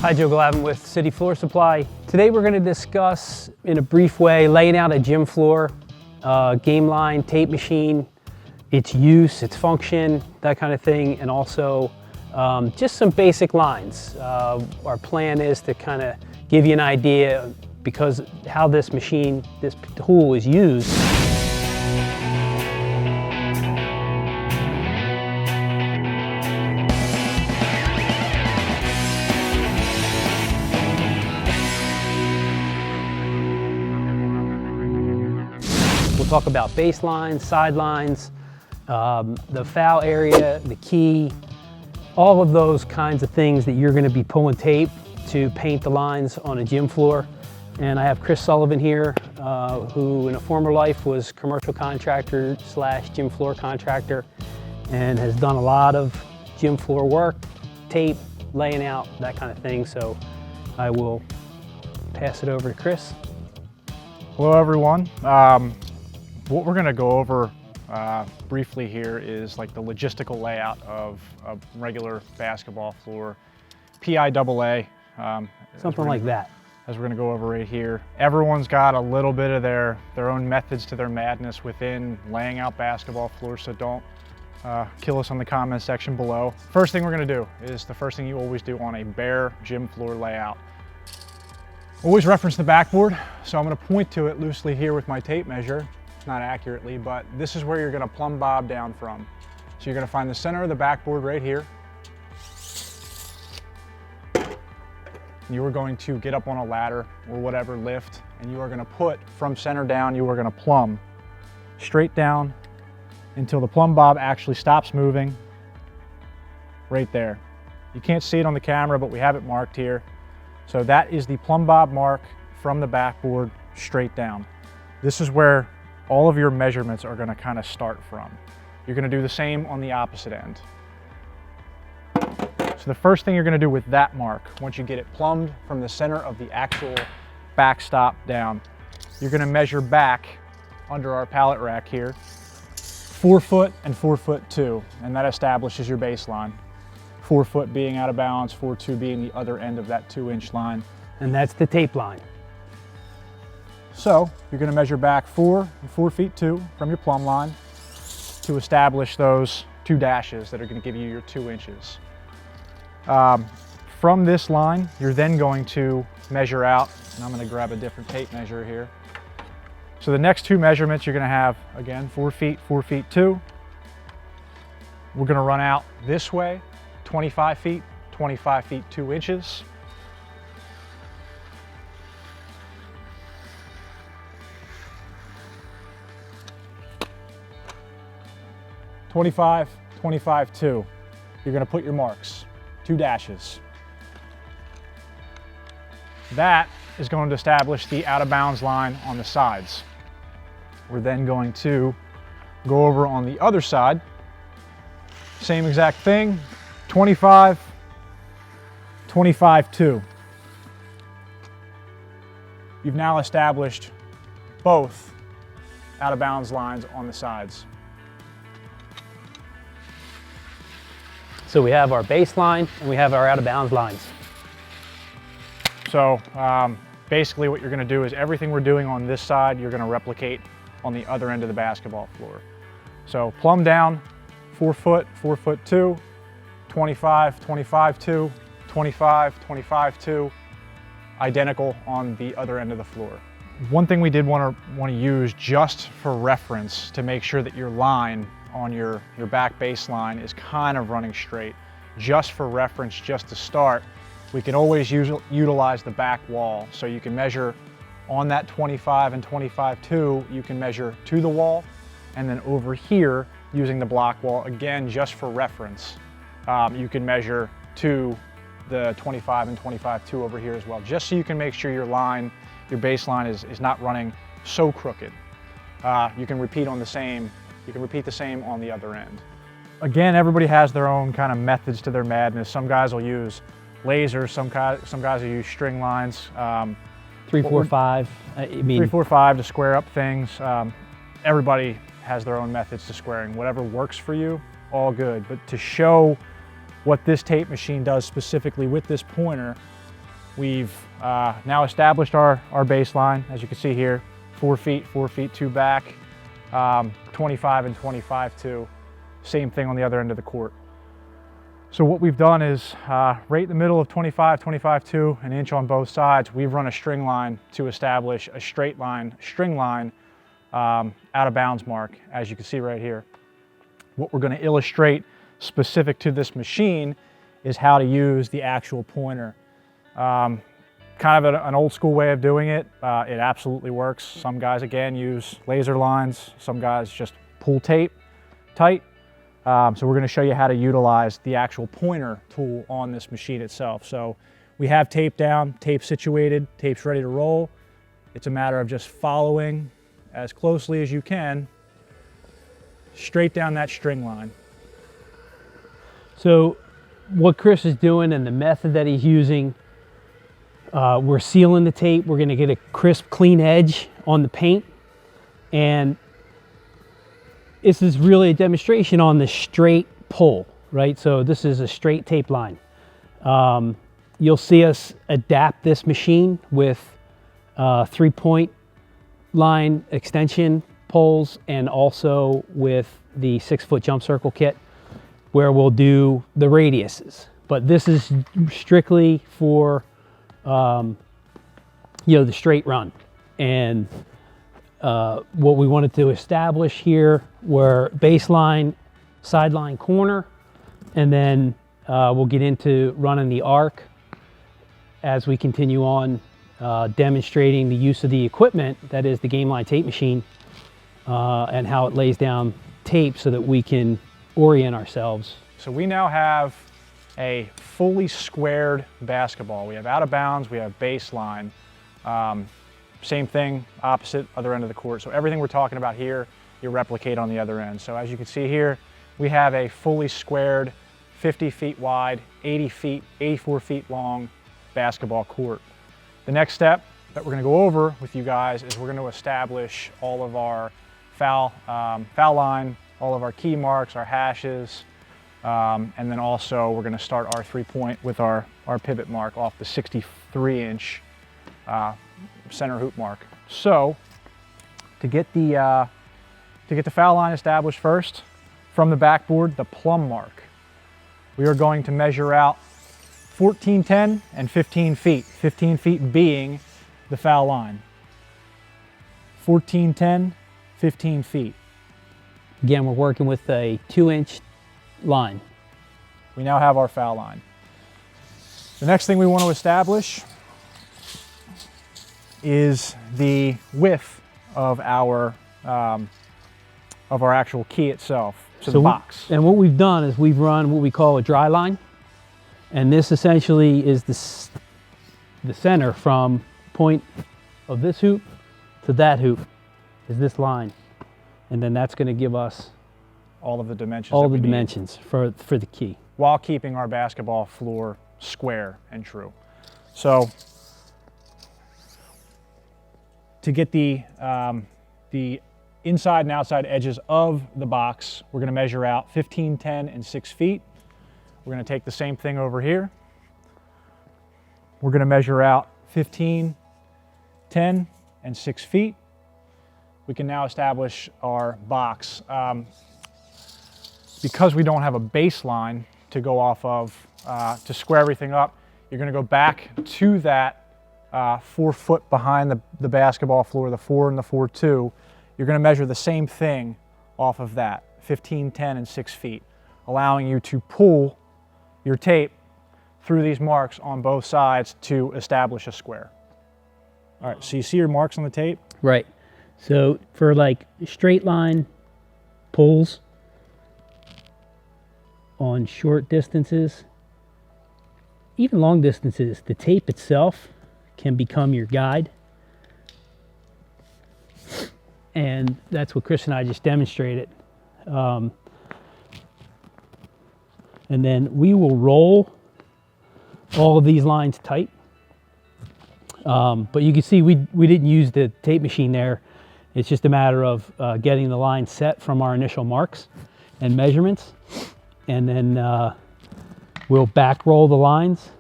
Hi, Joe Glavin with City Floor Supply. Today we're going to discuss in a brief way laying out a gym floor, game line, tape machine, its use, its function, that kind of thing, and also just some basic lines. Our plan is to kind of give you an idea because how this machine, this tool is used. We'll talk about baselines, sidelines, the foul area, the key, all of those kinds of things that you're going to be pulling tape to paint the lines on a gym floor. And I have Chris Sullivan here, who in a former life was commercial contractor / gym floor contractor and has done a lot of gym floor work, tape, laying out, that kind of thing. So I will pass it over to Chris. Hello everyone. What we're going to go over briefly here is like the logistical layout of a regular basketball floor, PIAA. Something like that. As we're going to go over right here. Everyone's got a little bit of their own methods to their madness within laying out basketball floors, so don't kill us on the comment section below. First thing we're going to do is the first thing you always do on a bare gym floor layout. Always reference the backboard, so I'm going to point to it loosely here with my tape measure. Not accurately, but this is where you're going to plumb bob down from. So you're going to find the center of the backboard right here. You are going to get up on a ladder or whatever lift, and you are going to put from center down, you are going to plumb straight down until the plumb bob actually stops moving right there. You can't see it on the camera, but we have it marked here. So that is the plumb bob mark from the backboard straight down. This is where all of your measurements are going to kind of start from. You're going to do the same on the opposite end. So the first thing you're going to do with that mark, once you get it plumbed from the center of the actual backstop down, you're going to measure back under our pallet rack here, 4 foot and 4 foot 2, and that establishes your baseline. 4 foot being out of bounds, 4'2" being the other end of that 2-inch line. And that's the tape line. So you're going to measure back 4 and 4 feet 2 from your plumb line to establish those 2 dashes that are going to give you your 2 inches. From this line, you're then going to measure out, and I'm going to grab a different tape measure here. So the next 2 measurements you're going to have, again, 4 feet 2. We're going to run out this way, 25 feet 2 inches. 25, 2. You're going to put your marks, 2 dashes. That is going to establish the out of bounds line on the sides. We're then going to go over on the other side. Same exact thing, 25, 2. You've now established both out of bounds lines on the sides. So we have our baseline and we have our out of bounds lines. So basically what you're going to do is everything we're doing on this side, you're going to replicate on the other end of the basketball floor. So plumb down, 4 foot 2, 25, 2, 25, 2, identical on the other end of the floor. One thing we did want to use just for reference to make sure that your line on your back baseline is kind of running straight. Just for reference, just to start, we can always utilize the back wall. So you can measure on that 25 and 25-2, you can measure to the wall, and then over here, using the block wall, again, just for reference, you can measure to the 25 and 25-2 over here as well, just so you can make sure your line, your baseline is not running so crooked. You can repeat the same on the other end. Again, everybody has their own kind of methods to their madness. Some guys will use lasers, some guys will use string lines. 3, 4, 5. 3, 4, 5 to square up things. Everybody has their own methods to squaring. Whatever works for you, all good. But to show what this tape machine does specifically with this pointer, We've now established our baseline, as you can see here, 4 feet, 4 feet 2 back, 25 and 25 2. Same thing on the other end of the court. So what we've done is right in the middle of 25, 25 2, an inch on both sides, we've run a string line to establish a straight line, string line, out of bounds mark, as you can see right here. What we're going to illustrate specific to this machine is how to use the actual pointer. Kind of an old school way of doing it. It absolutely works. Some guys, again, use laser lines. Some guys just pull tape tight. So we're going to show you how to utilize the actual pointer tool on this machine itself. So we have tape down, tape situated, tape's ready to roll. It's a matter of just following as closely as you can straight down that string line. So what Chris is doing and the method that he's using, we're sealing the tape. We're going to get a crisp, clean edge on the paint. And this is really a demonstration on the straight pull, right? So this is a straight tape line. You'll see us adapt this machine with 3-point line extension poles and also with the 6-foot jump circle kit where we'll do the radiuses. But this is strictly for the straight run. And what we wanted to establish here were baseline, sideline, corner, and then we'll get into running the arc as we continue on demonstrating the use of the equipment, that is the game line tape machine, and how it lays down tape so that we can orient ourselves. So we now have a fully squared basketball. We have out of bounds, we have baseline. Same thing, opposite, other end of the court. So everything we're talking about here, you replicate on the other end. So as you can see here, we have a fully squared, 50 feet wide, 84 feet long basketball court. The next step that we're gonna go over with you guys is we're gonna establish all of our foul line, all of our key marks, our hashes, and then also we're gonna start our 3-point with our pivot mark off the 63-inch center hoop mark. So to get the foul line established first, from the backboard, the plumb mark, we are going to measure out 14, 10, and 15 feet. 15 feet being the foul line. 14, 10, 15 feet. Again, we're working with a 2-inch line. We now have our foul line. The next thing we want to establish is the width of our actual key itself, so the box. And what we've done is we've run what we call a dry line, and this essentially is the center from point of this hoop to that hoop is this line, and then that's going to give us all of the dimensions. All the dimensions for the key, while keeping our basketball floor square and true. So to get the inside and outside edges of the box, we're going to measure out 15, 10, and 6 feet. We're going to take the same thing over here. We're going to measure out 15, 10, and 6 feet. We can now establish our box. Because we don't have a baseline to go off of to square everything up, you're going to go back to that 4 foot behind the basketball floor, the 4 and the 4-2. You're going to measure the same thing off of that, 15, 10, and 6 feet, allowing you to pull your tape through these marks on both sides to establish a square. All right, so you see your marks on the tape? Right. So for like straight line pulls on short distances, even long distances, the tape itself can become your guide. And that's what Chris and I just demonstrated. And then we will roll all of these lines tight. But you can see we didn't use the tape machine there. It's just a matter of getting the line set from our initial marks and measurements. And then we'll back roll the lines.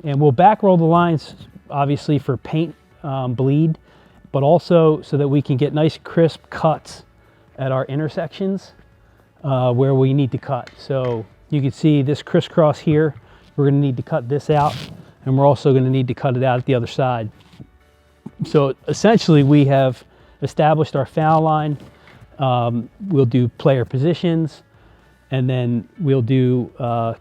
And we'll back roll the lines obviously for paint bleed, but also so that we can get nice crisp cuts at our intersections where we need to cut. So you can see this crisscross here, we're going to need to cut this out, and we're also going to need to cut it out at the other side. So essentially we have established our foul line. We'll do player positions, and then we'll do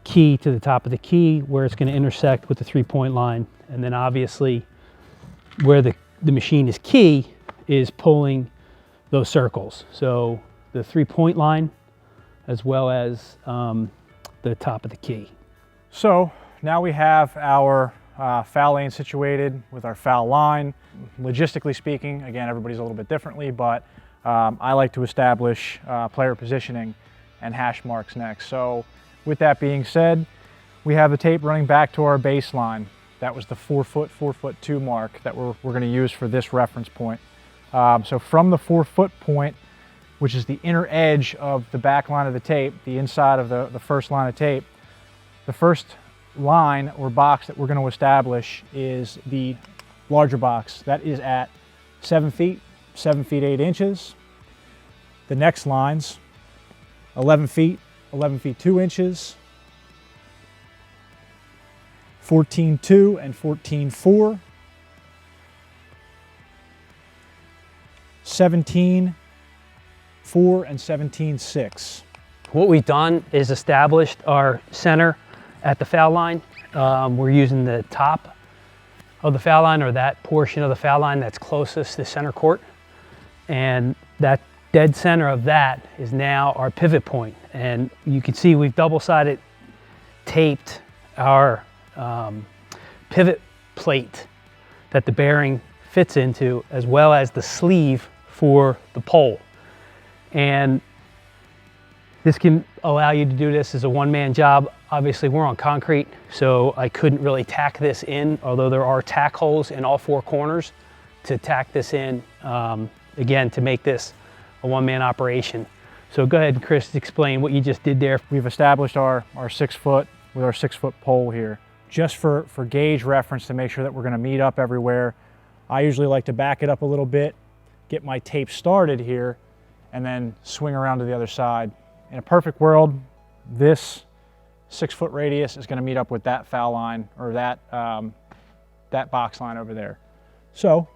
key to the top of the key where it's going to intersect with the 3-point line. And then obviously where the machine is key is pulling those circles. So the 3-point line as well as the top of the key. So now we have our foul lane situated with our foul line. Logistically speaking, again, everybody's a little bit differently, but I like to establish player positioning and hash marks next. So with that being said, we have the tape running back to our baseline. That was the 4 foot, 4'2" mark that we're going to use for this reference point. So from the 4 foot point, which is the inner edge of the back line of the tape, the inside of the first line of tape, the first line or box that we're going to establish is the larger box. That is at 7 feet, 7 feet 8 inches. The next lines, 11 feet, 11 feet 2 inches, 14.2 and 14.4, 17.4 and 17.6. What we've done is established our center at the foul line. We're using the top of the foul line, or that portion of the foul line that's closest to center court. And that dead center of that is now our pivot point. And you can see we've double-sided taped our pivot plate that the bearing fits into, as well as the sleeve for the pole. And this can allow you to do this as a one-man job. Obviously we're on concrete, so I couldn't really tack this in, although there are tack holes in all 4 corners to tack this in, again, to make this a one-man operation. So go ahead, Chris, explain what you just did there. We've established our 6 foot with our 6 foot pole here. Just for gauge reference, to make sure that we're going to meet up everywhere, I usually like to back it up a little bit, get my tape started here, and then swing around to the other side. In a perfect world, this 6 foot radius is going to meet up with that foul line, or that box line over there. So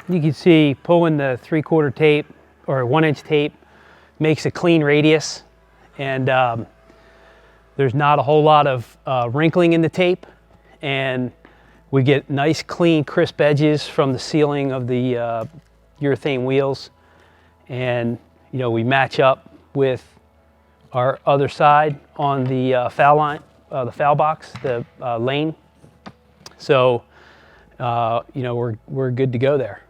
you can see pulling the 3/4 tape or 1-inch tape makes a clean radius, and there's not a whole lot of wrinkling in the tape, and we get nice, clean, crisp edges from the sealing of the urethane wheels, and we match up with our other side on the foul line, the foul box, the lane. So we're good to go there.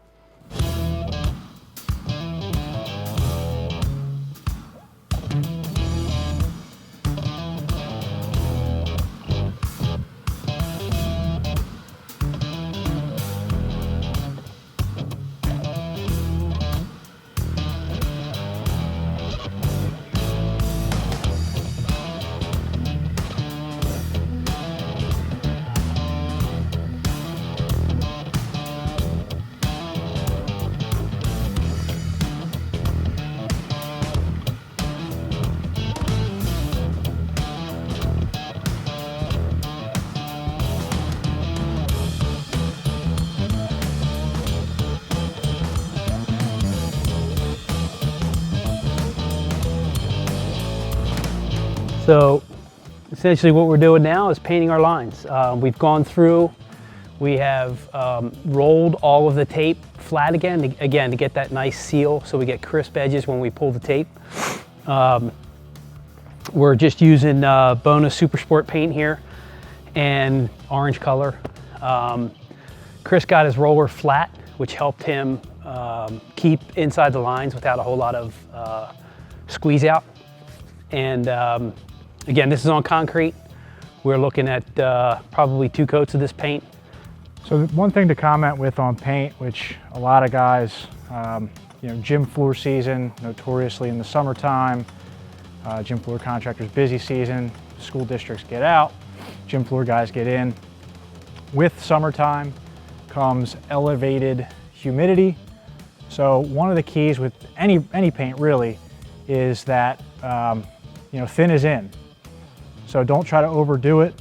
So essentially what we're doing now is painting our lines. We've gone through, we have rolled all of the tape flat again to get that nice seal, so we get crisp edges when we pull the tape. We're just using Bona SuperSport paint here and orange color. Chris got his roller flat, which helped him keep inside the lines without a whole lot of squeeze out. And again, this is on concrete. We're looking at probably 2 coats of this paint. So one thing to comment with on paint, which a lot of guys, gym floor season, notoriously in the summertime, gym floor contractors busy season, school districts get out, gym floor guys get in. With summertime comes elevated humidity. So one of the keys with any paint really is that thin is in. So don't try to overdo it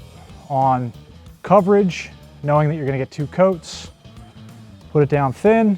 on coverage, knowing that you're going to get 2 coats. Put it down thin.